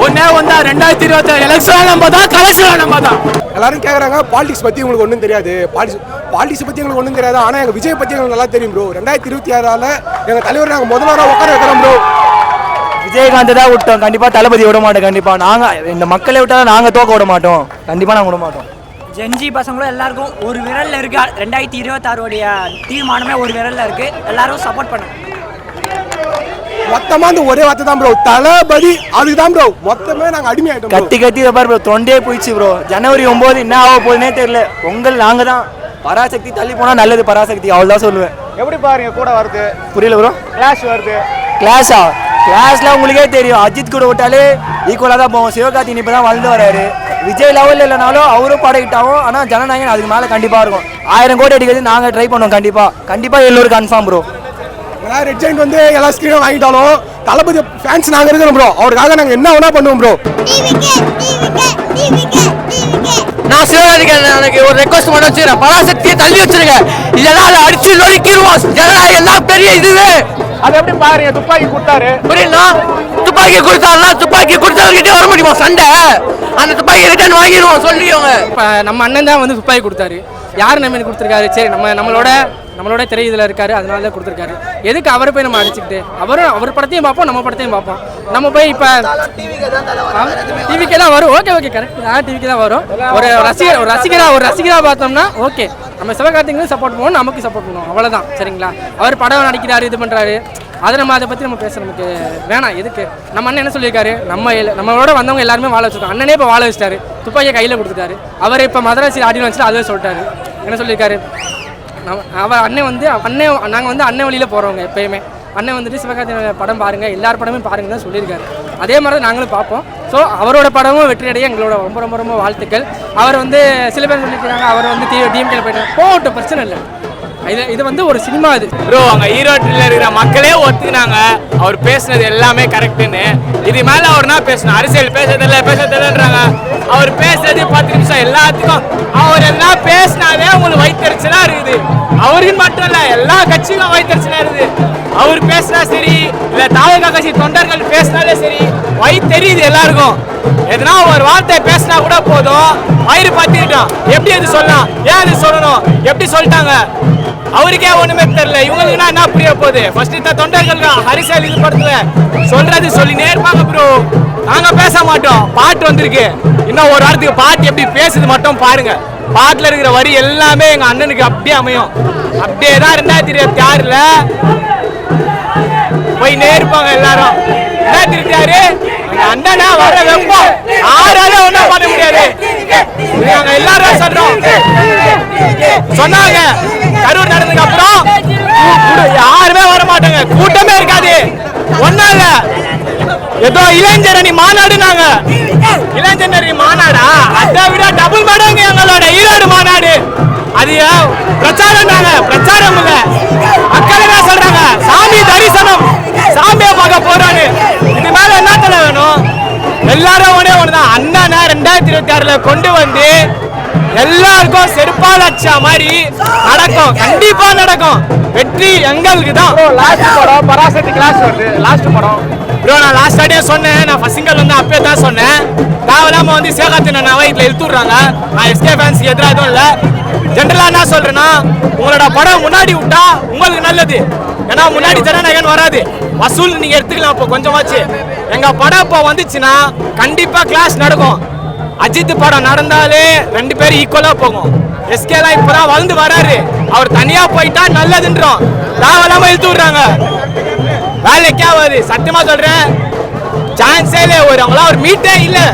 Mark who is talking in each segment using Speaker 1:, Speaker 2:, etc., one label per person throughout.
Speaker 1: ஒன்னே வந்தா 2026 எலெக்ஷன் நம்ம தான், கலெக்ஷன் நம்ம தான்.
Speaker 2: எல்லாரும் கேட்குறாங்க பாலிடிக்ஸ் பற்றி உங்களுக்கு ஒன்றும் தெரியாது, பாலிடிக்ஸ் பற்றி எங்களுக்கு ஒன்றும் தெரியாது. ஆனால் எங்கள் விஜய் பற்றி எங்களுக்கு நல்லா தெரியும் ப்ரோ. 2026 எங்கள் தலைவர் நாங்கள் முதல்வராக உட்கார வைக்கிறோம் ப்ரோ.
Speaker 3: விஜயகாந்த் தான் விட்டோம், கண்டிப்பாக தளபதி விட மாட்டோம். கண்டிப்பாக நாங்கள் இந்த மக்களை விட்டால் நாங்கள் தோக்க விட மாட்டோம், கண்டிப்பாக நாங்கள் விட மாட்டோம்.
Speaker 4: ஜென்ஜி பசங்களும் எல்லாருக்கும் ஒரு விரலில் இருக்கு. 2026 தீர்மானமே ஒரு விரலில் இருக்கு. எல்லாரும் சப்போர்ட் பண்ணுங்க.
Speaker 2: மொத்தமா அந்த ஒரே வார்த்தை தான் ப்ரோ, தளபதி. அதுதான் ப்ரோ மொத்தமே நாங்கள் அடிமையாயிட்டோம்.
Speaker 3: கத்தி கத்தி பாரு ப்ரோ, தொண்டே போயிடுச்சு ப்ரோ. ஜனவரி 9 என்ன ஆக போகுதுன்னே தெரியல. பொங்கல் நாங்கள் தான். பராசக்தி தள்ளி போனால் நல்லது. பராசக்தி அவ்வளோ தான் சொல்லுவேன்.
Speaker 5: எப்படி பாருங்க கூட வருது?
Speaker 3: புரியல ப்ரோ.
Speaker 5: கிளாஷ் வருது.
Speaker 3: கிளாஸா? கிளாஸ்ல உங்களுக்கே தெரியும், அஜித் கூட விட்டாலே ஈக்குவலாக தான் போவோம். சிவகார்த்திகேயன் இப்போ தான் வளர்ந்து வராரு. விஜய் லெவலில் இல்லைனாலும் அவரும் படையிட்டாவும், ஆனால் ஜனநாயகன் அதுக்கு மேலே கண்டிப்பாக இருக்கும். 1000 கோடி அடிக்கிறது நாங்கள் ட்ரை பண்ணுவோம். கண்டிப்பாக எல்லோரும் கன்ஃபார்ம் ப்ரோ.
Speaker 2: எல்லாம் ரெட் ஜெயிண்ட் வந்து எல்லா ஸ்க்ரீனும் வாங்கிட்டாலும் தளபதி ஃபேன்ஸ் நாங்கள் இருக்கிறோம் ப்ரோ. அவருக்காக நாங்கள் என்ன வேணா பண்ணுவோம் ப்ரோ.
Speaker 1: நான் சிவகார்த்திகேயன் எனக்கு ஒரு ரெக்வஸ்ட் பண்ண வச்சுக்கிறேன், பராசக்தியை தள்ளி வச்சிருங்க, இல்லைன்னா அதை அடிச்சு நொறுக்கிடுவோம். ஜனநாயகம் எல்லாம் பெரிய இதுவே.
Speaker 5: அது எப்படி பாருங்க? துப்பாக்கி கொடுத்தாரு,
Speaker 1: புரியல? துப்பாக்கி கொடுத்தாருன்னா துப்பாக்கி கொடுத்தவர்கிட்ட வர முடியுமா சண்டை? அந்த துப்பாக்கி ரிட்டர்ன் வாங்கிடுவோம் சொல்லிடுவாங்க.
Speaker 6: இப்போ நம்ம அண்ணன் தான் வந்து துப்பாக்கி கொடுத்தாரு. யார் நம்ம கொடுத்துருக்காரு? சரி, நம்மளோட திரை இதில் இருக்காரு, அதனால தான் கொடுத்துருக்காரு. எதுக்கு அவரை போய் நம்ம அடிச்சுக்கிட்டு? அவர் படத்தையும் பார்ப்போம், நம்ம படத்தையும் பார்ப்போம். நம்ம போய் இப்போ டிவிக்கே தான் வரும். Okay correct. டிவிக்கு தான் வரும். ஒரு ரசிகராக பார்த்தோம்னா ஓகே, நம்ம சிவகார்த்திகேயனுக்கு சப்போர்ட் பண்ணுவோம், நமக்கு சப்போர்ட் பண்ணுவோம், அவ்வளோதான். சரிங்களா? அவர் படம் நடிக்கிறாரு, இது பண்ணுறாரு, அதை பற்றி நம்ம பேச நமக்கு வேணாம். எதுக்கு? நம்ம அண்ணன் என்ன சொல்லியிருக்காரு? நம்மளோட வந்தவங்க எல்லாருமே வாழ வச்சுருக்கோம். அண்ணனே இப்போ வாழ வச்சிட்டாரு, துப்பாக்கியை கையில் கொடுத்துட்டாரு. அவர் இப்போ மதராசி ஆடியோ வச்சுட்டு அதே சொல்லிட்டாரு. என்ன சொல்லியிருக்காரு? நாங்கள் வந்து அண்ணன் வழியில் போகிறவங்க. எப்பயுமே அண்ணன் வந்துட்டு சிவகார்த்திகேயன் படம் பாருங்கள், எல்லார் படமும் பாருங்கள் தான் சொல்லியிருக்காரு. அதே மாதிரி தான் நாங்களும் பார்ப்போம். ஸோ அவரோட படமும் வெற்றியடைய எங்களோட ரொம்ப வாழ்த்துக்கள். அவர் வந்து சில பேர் சொல்லியிருக்காங்க அவர் வந்து டிஎம்கேல போயிட்டு போகட்டும், பிரச்சனை இல்லை. இது வந்து ஒரு சினிமா. இது
Speaker 1: ப்ரோ அங்கே ஈரோட்டில் இருக்கிற மக்களே ஒத்துக்கினாங்க அவர் பேசுனது எல்லாமே கரெக்டுன்னு. இது மேலே அவர்னா பேசணும், அரசியல் பேசுறதில்லன்றாங்க. அவர் பேசுறது 10 நிமிஷம் எல்லாத்துக்கும். அவர் எல்லாம் பேசினாலே உங்களுக்கு வயிற்றுச்சலாக இருக்குது. அவருக்கு மட்டும் இல்லை, எல்லா கட்சிக்கும் வயிற்றுச்சலாக இருக்குது. அவர் பேசினா சரி, இல்லை தாவக கட்சி தொண்டர்கள் பேசினாலே சரி, வயிறு தெரியுது எல்லாருக்கும். எதுனா ஒரு வார்த்தை பேசினா கூட போதும், வயிறு பத்திக்கிட்டோம். எப்படி அது சொல்லலாம்? ஏன் அது சொல்லணும்? எப்படி சொல்லிட்டாங்க? அவருக்கே ஒண்ணுமே தெரியல. இவங்களுக்குன்னா என்ன புரிய போகுது? ஃபர்ஸ்ட் இந்த தொண்டர்கள் அரசியல் இது படத்துல சொல்றது சொல்லினே இருப்பாங்க ப்ரோ. நாங்க பேச மாட்டோம். பாட்டு வந்திருக்கு, இன்னும் ஒரு வாரத்துக்கு பாட்டு எப்படி பேசுது மட்டும் பாருங்க. பாட்டுல இருக்கிற வரி எல்லாமே எங்க அண்ணனுக்கு அப்படியே அமையும். அப்படியே தான் 2026 போய் நேர்ப்பாங்க எல்லாரும். 2026 அண்ணனா வர வைப்போம். யாரால ஒன்றும் பண்ண முடியாது. நாங்க எல்லாரும் சொல்றோம். சொன்னாங்க கரூர் நடந்ததுக்கு அப்புறம் யாருமே வர மாட்டாங்க, கூட்டமே இருக்காது. ஒன்னும் இல்ல, ஏதோ இளைஞரணி மாநாடுனாங்க. இளைஞரணி மாநாடா? அதை விட டபுள் மடங்கு எங்களோட ஈரோடு மாநாடு. அது பிரச்சாரம் இல்ல, மக்கள் என்ன சொல்றாங்க? சாமி தரிசனம், சாமியை பார்க்க போறான்னு. இது மேல என்ன தலை வேணும்? எல்லாரும் ஒண்ணுதான். அண்ணா 2026 கொண்டு வந்து எல்லாருக்கும் செருப்பால் அடிச்ச மாதிரி நடக்கும். கண்டிப்பா நடக்கும். வெற்றி எங்களுக்கு தான்.
Speaker 5: லாஸ்ட் படம் பராசக்தி கிளாஸ் வருது. லாஸ்ட் படம்
Speaker 1: ப்ரோ நான் லாஸ்ட் ஆடியோ சொன்னேன். நான் ஃபர்ஸ்ட் சிங்கிள் வந்து அப்பயே தான் சொன்னேன். தேவையில்லாம வந்து சிவகார்த்திகேயன் நான் வயிற்றுல இழுத்துடுறாங்க. நான் எஸ்கே ஃபேன்ஸ்க்கு எதிராக எதுவும் இல்லை. ஜென்ரலா என்ன சொல்றேன்னா, உங்களோட படம் முன்னாடி விட்டா உங்களுக்கு நல்லது. ஏன்னா முன்னாடி ஜனநாயகன் வராது, வசூல் நீங்க எடுத்துக்கலாம். இப்போ கொஞ்சமாச்சு எங்க படம் இப்போ வந்துச்சுன்னா கண்டிப்பா கிளாஸ் நடக்கும். அஜித் படம் நடந்தாலே 2 பேரும் ஈக்குவலா போகும். எஸ்கேலாம் இப்பதான் வளர்ந்து வராரு, அவர் தனியா போயிட்டா நல்லதுன்றோம். தேவையில்லாம இழுத்து விடுறாங்க, வேலைக்கே ஆகாது. சத்தியமா சொல்றேன், சான்ஸே இல்லை. அவங்களாம் ஒரு மீட்டே இல்லை.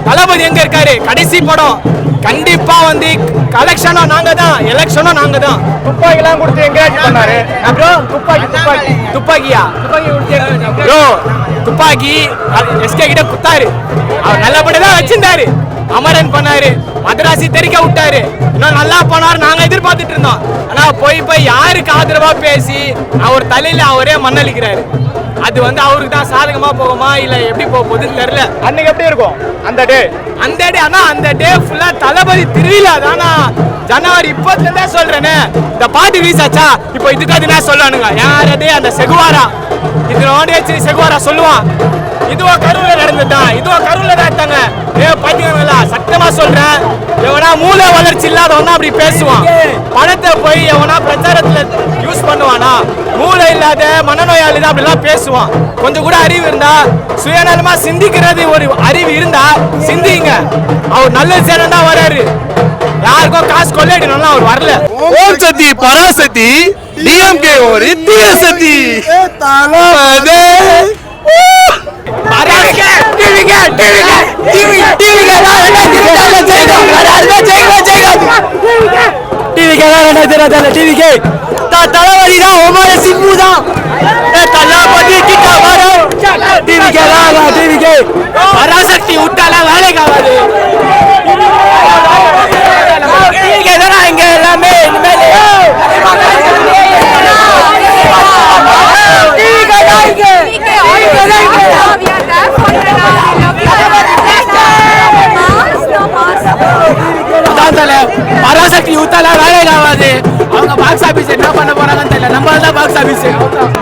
Speaker 1: தளபதி எங்க இருக்காரு? கடைசி படம் கண்டிப்பா வந்து கலெக்ஷனும் நாங்க தான், எலெக்ஷனும் நாங்க தான்.
Speaker 5: துப்பாக்கிலாம் கொடுத்து என்கரேஜ் பண்ணாரு ப்ரோ.
Speaker 1: துப்பாக்கியா? ப்ரோ துப்பாக்கி எஸ்கே கிட்ட குத்தாரு, அவர் நல்லபடியா தான் வச்சிருந்தாரு. அமரன் பண்ணாரு, மதராசி தெரிக்க விட்டாரு, இன்னும் நல்லா போனாரு. நாங்க எதிர்பார்த்துட்டு இருந்தோம். ஆனா போய் யாருக்கு ஆதரவா பேசி அவர் தலையில அவரே மண்ணளிக்கிறாரு. அது வந்து அவருக்கு தான் சாதகமா போகுமா இல்ல எப்படி போக போகுதுன்னு தெரியல.
Speaker 5: அன்னைக்கு எப்படி இருக்கும் அந்த டே?
Speaker 1: ஆனா அந்த டே ஃபுல்லா தளபதி திருவிழா தானா. ஜனவரி 20 சொல்றேன்னு இந்த பாட்டு ரிலீஸ் ஆச்சா? இப்போ இதுக்காக என்ன சொல்லுவானுங்க? யாரதே அந்த செகுவாரா, இது செகுவாரா சொல்லுவான். இதுவோ கரூர்ல நடந்துதான், இதுவோ கரூர்ல நடத்தாங்க. பாத்தீங்களா, சட்டமா சொல்றேன், எவனா மூளை வளர்ச்சி இல்லாதவன் தான் அப்படி பேசுவான். பணத்தை போய் எவனா பிரச்சாரத்துல யூஸ் பண்ணுவானா? மூளை இல்லாத மனநோயாளி தான் அப்படிலாம் பேசுவான். கொஞ்சம் கூட அறிவு இருந்தா, சுயநலமா சிந்திக்கிறது ஒரு அறிவு இருந்தா சிந்திங்க. அவர் நல்லது செய்யணும் தான் வராரு, யாருக்கும் காசு கொள்ளையிடணும்லாம் அவர் வரல.
Speaker 7: ஓம் சக்தி பராசக்தி டிஎம்கே ஒரு தீய சக்தி
Speaker 3: தலைவலிதான் ஒவ்வொரு சிம்பு தான்
Speaker 1: பராசக்தி விட்டால வேலைக்கு ஆகாது. இங்க எல்லாமே பராசக்தி யூத்தால வேலைக்கு ஆகாது. அவங்க பாக்ஸ் ஆபீஸ் என்ன பண்ண போறாங்கன்னு தெரியல. நம்ம தான் பாக்ஸ் ஆபீஸ்.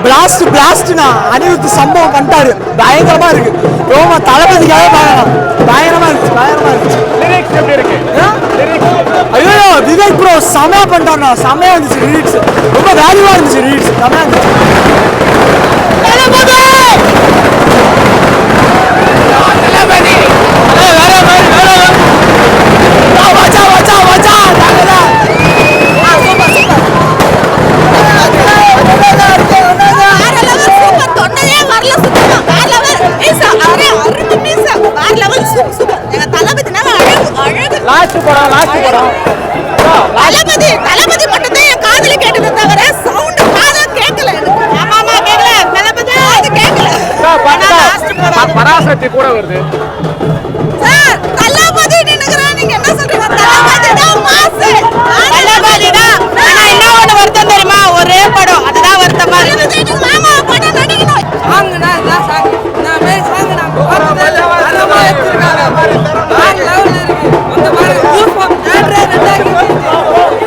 Speaker 3: பிளாஸ்ட்னா அனிருத் சம்பவம் பண்ணிட்டாரு, பயங்கரமா இருக்கு. ரோமா தளபதிக்காக பார்க்கலாம், பயங்கரமா இருந்துச்சு.
Speaker 5: லிரிக்ஸ் எப்படி இருக்கு?
Speaker 3: ஐயோ விவேக் ப்ரோ செமையா பண்ணிட்டாருண்ணா, செமையா இருந்துச்சு லிரிக்ஸ், ரொம்ப வேல்யூவா இருந்துச்சு லிரிக்ஸ், செமையா இருந்துச்சு.
Speaker 8: தளபதி மட்டும் தான் என் காதுல கேட்டது தவிர சவுண்ட் காதுல கேட்கல. ஆமாமா கேட்கல, தளபதி அது கேட்கல.
Speaker 5: பராசக்தி கூட வருது.
Speaker 8: சார் தளபதி நின்னுங்கறா, நீங்க என்ன சொல்றீங்க? தளபதி தான் மாஸ், தளபதி தான். ஆனா என்ன ஒண்ணு வருத்தம் தெரியுமா? ஒரே படம் அதுதான் வருத்தமா இருக்கு. மாமா படம் நடிக்கணும். சாங்னா இதான் சாங், நான் மே சாங் நான் பார்த்தது அறமா எடுத்துறாங்க. நான் லவ்ல இருக்கு அந்த மாதிரி கூஸ்பம் ஜான்ரே ரெண்டாக்கி.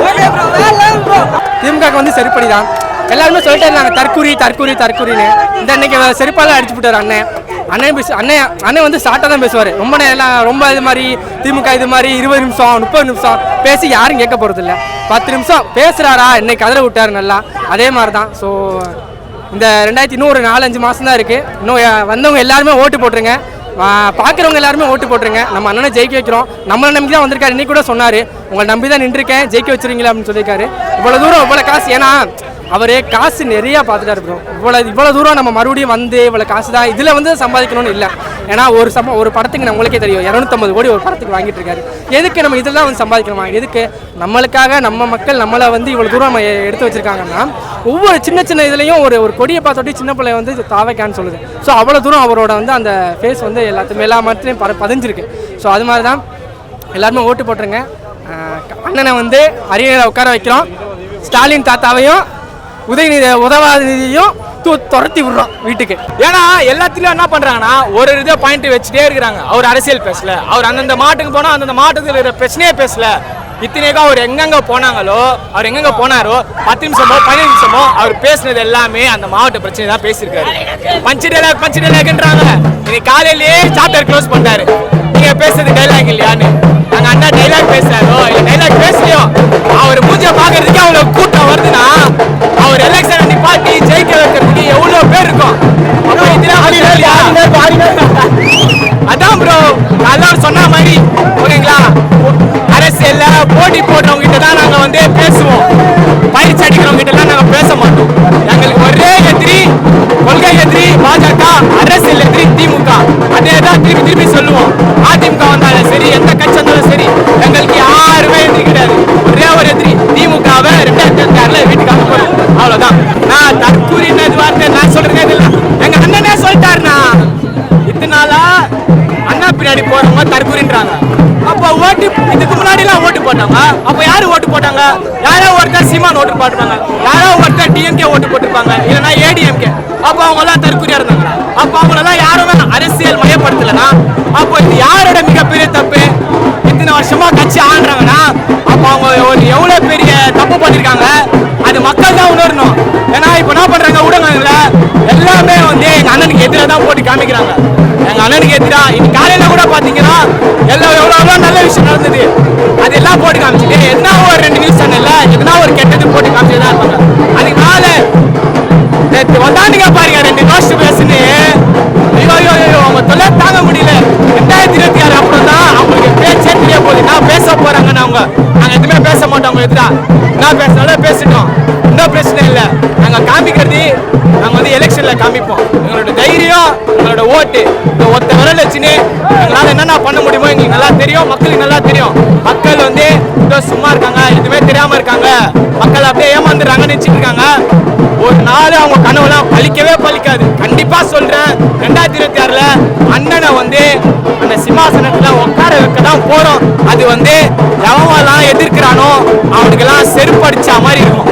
Speaker 8: Okay bro, love bro.
Speaker 6: DMK வந்து செருப்படிதான். எல்லாருமே சொல்லிட்டே இருந்தாங்க தற்கூரின்னு. இந்த அன்னைக்கு செருப்பால அடிச்சு விட்டாரு அண்ணன் வந்து ஷார்ட்டாக தான் பேசுவார். ரொம்ப இது மாதிரி திமுக இது மாதிரி 20 நிமிஷம் 30 நிமிஷம் பேசி யாரும் கேட்க போகிறது இல்லை. 10 நிமிஷம் பேசுகிறாரா இன்னைக்கு கதற விட்டார் நல்லா. அதே மாதிரி தான். ஸோ இந்த 2000 இன்னும் ஒரு 4-5 மாதம் தான் இருக்குது. இன்னும் வந்தவங்க எல்லாருமே ஓட்டு போட்டுருங்க, பார்க்குறவங்க எல்லாருமே ஓட்டு போட்டுருங்க. நம்ம அண்ணனை ஜெயிக்க வைக்கிறோம். நம்மளை நம்பி தான் வந்திருக்காரு. இன்னைக்கு கூட சொன்னார், உங்களை நம்பி தான் நின்றுருக்கேன், ஜெயிக்க வச்சுருங்களா அப்படின்னு சொல்லியிருக்காரு. இவ்வளோ தூரம் இவ்வளோ காசு, ஏன்னா அவர் காசு நிறையா பார்த்துட்டாரு ப்ரோ. இவ்வளோ தூரம் நம்ம மறுபடியும் வந்து இவ்வளோ காசு தான் இதில் வந்து சம்பாதிக்கணும்னு இல்லை. ஏன்னா ஒரு படத்துக்கு நம்மளுக்கே தெரியும் 250 கோடி ஒரு படத்துக்கு வாங்கிட்டு இருக்காரு. எதுக்கு நம்ம இதெல்லாம் வந்து சம்பாதிக்கணுமா? எதுக்கு? நம்மளுக்காக நம்ம மக்கள் நம்மளை வந்து இவ்வளோ தூரம் நம்ம எடுத்து வச்சுருக்காங்கன்னா, ஒவ்வொரு சின்ன இதுலேயும் ஒரு கொடியை பார்த்தோட்டி சின்ன பிள்ளை வந்து தாவைக்கான்னு சொல்லுது. ஸோ அவ்வளோ தூரம் அவரோட வந்து அந்த ஃபேஸ் வந்து எல்லா மரத்துலையும் பதிஞ்சிருக்கு. ஸோ அது மாதிரி தான் எல்லாருமே ஓட்டு போட்டுருங்க. அண்ணனை வந்து அரியணை உட்கார வைக்கிறோம். ஸ்டாலின் தாத்தாவையும் உதவாநிதியையும் துரத்தி விடுறோம் வீட்டுக்கு.
Speaker 1: ஏன்னா எல்லாத்துலயும் என்ன பண்றாங்கன்னா ஒரு இதை பாயிண்ட் வச்சுட்டே இருக்கிறாங்க. அவர் அரசியல் பேசல, அவர் அந்தந்த மாட்டுக்கு போனா அந்தந்த மாட்டுக்கு இருக்கிற பிரச்சனையே பேசல. இத்தனைக்கும் அவர் எங்கெங்க போனாங்களோ, அவர் எங்கெங்க போனாரோ 10 நிமிஷமோ 15 நிமிஷமோ அவர் பேசினது எல்லாமே அந்த மாவட்ட பிரச்சனை தான் பேசியிருக்காரு. பஞ்சு டைலாக்ன்றாங்க. இன்னைக்கு காலையிலேயே சாப்டர் க்ளோஸ் பண்ணிட்டாரு. நீங்க பேசுறது டைலாக் இல்லையான்னு. நாங்க அண்ணா டைலாக் பேசுறாரோ இல்ல டைலாக் பேசலையோ, அவர் மூஞ்ச பாக்குறதுக்கு அவ்வளவு கூட்டம் வருதுன்னா, அவர் எலெக்ஷன் நிப்பாட்டி ஜெயிக்க வைக்கிறதுக்கு எவ்வளவு பேர் இருக்கும். அதான் ப்ரோ எல்லாரும் சொன்ன மாதிரி ஓகேங்களா. அரசியல்ல போட்டி போடுறவங்க கிட்ட தான் நாங்க வந்து பேசுவோம், பயிற்சி அடிக்கிறவங்க கிட்ட எல்லாம் நாங்க பேச மாட்டோம். எங்களுக்கு ஒரே எதிரி, கொள்கை எதிரி பாஜக, அரசியல் எதிரி திமுக. அதே தான் திருப்பி சொல்லுவோம். அதிமுக வந்தாலும் சரி, எந்த கட்சி வந்தாலும் சரி, எங்களுக்கு யாருமே எதிரி கிடையாது. ஒரே ஒரு எதிரி திமுகவை 2026 வீட்டுக்கு அனுப்பணும், அவ்வளவுதான். நான் தற்கூரின்னு வார்த்தை நான் சொல்றதே இல்லை. எங்க அண்ணனே சொல்லிட்டாருண்ணா, இத்தனை நாளா அண்ணா பின்னாடி போறவங்க தற்கூரின்றாங்க. அப்ப ஓட்டு இதுக்கு முன்னாடிலாம் ஓட்டு போட்டாங்க. அப்ப யாரு ஓட்டு போட்டாங்க? யாரோ ஒருத்தர் சீமான் ஓட்டு போட்டிருப்பாங்க, யாரோ ஒருத்தர் டிஎம்கே ஓட்டு போட்டிருப்பாங்க, இல்லைன்னா ஏடிஎம்கே. அப்ப அவங்க எல்லாம் தற்கூரியா இருந்தாங்க. அப்ப அவங்களெல்லாம் யாருமே அரசியல் மயப்படுத்தலைன்னா, அப்போ இது யாரோட மிகப்பெரிய தப்பு? இத்தனை வருஷமா கட்சி ஆடுறாங்கன்னா அப்ப அவங்க எவ்வளவு பெரிய தப்பு பண்ணிருக்காங்க, அது மக்கள் தான் உணரணும். ஏன்னா இப்ப என்ன பண்றாங்க ஊடகங்கள்ல எல்லாமே வந்து எங்க அண்ணனுக்கு எதிராக தான் போட்டு காமிக்கிறாங்க. எங்க அண்ணனுக்கு எதிராக இன்னைக்கு காலையில கூட பாத்தீங்கன்னா எவ்வளோ நல்ல விஷயம் நடந்தது அதெல்லாம் போட்டு காமிச்சிட்டு எதனா ஒரு 2 நியூஸ் சேனல்ல எதனா ஒரு கெட்டது போட்டு காமிச்சிட்டு தான் இருப்பாங்க. அதுக்கு மேல வந்தானுங்க பாருங்க 2 வருஷம் பேசுன்னு ஐயோ அவங்க தொல்லை தாங்க முடியல. 2026 அப்புறம் தான் அவங்களுக்கு பேச்சே தெரிய போகுது. நான் பேச போறாங்கன்னு அவங்க நாங்க எதுவுமே பேச மாட்டோம். அவங்க எதிரா நான் பேசினாலும் பேசிட்டோம், இன்னும் பிரச்சனை இல்லை. நாங்க காமிக்கிறது நாங்க வந்து எலெக்ஷன்ல காமிப்போம். எங்களோட தைரியம், எங்களோட ஓட்டு இந்த ஒத்த விரல் வச்சுன்னு எங்களால் என்னென்ன பண்ண முடியுமோ எங்களுக்கு நல்லா தெரியும், மக்களுக்கு நல்லா தெரியும். மக்கள் வந்து இதோ சும்மா இருக்காங்க, எதுவுமே தெரியாம இருக்காங்க, மக்கள் அப்படியே ஏமாந்துடுறாங்கன்னு நினைச்சிட்டு இருக்காங்க. ஒரு நாள் அவங்க கனவுலாம் பலிக்கவே பலிக்காது. கண்டிப்பா சொல்றேன், 2026ல அண்ணனை வந்து அந்த சிம்மாசனத்துல உட்கார வைக்க தான் போறோம். அது வந்து எவன்லாம் எதிர்க்கிறானோ அவனுக்கெல்லாம் செருப்படிச்ச மாதிரி இருக்கும்.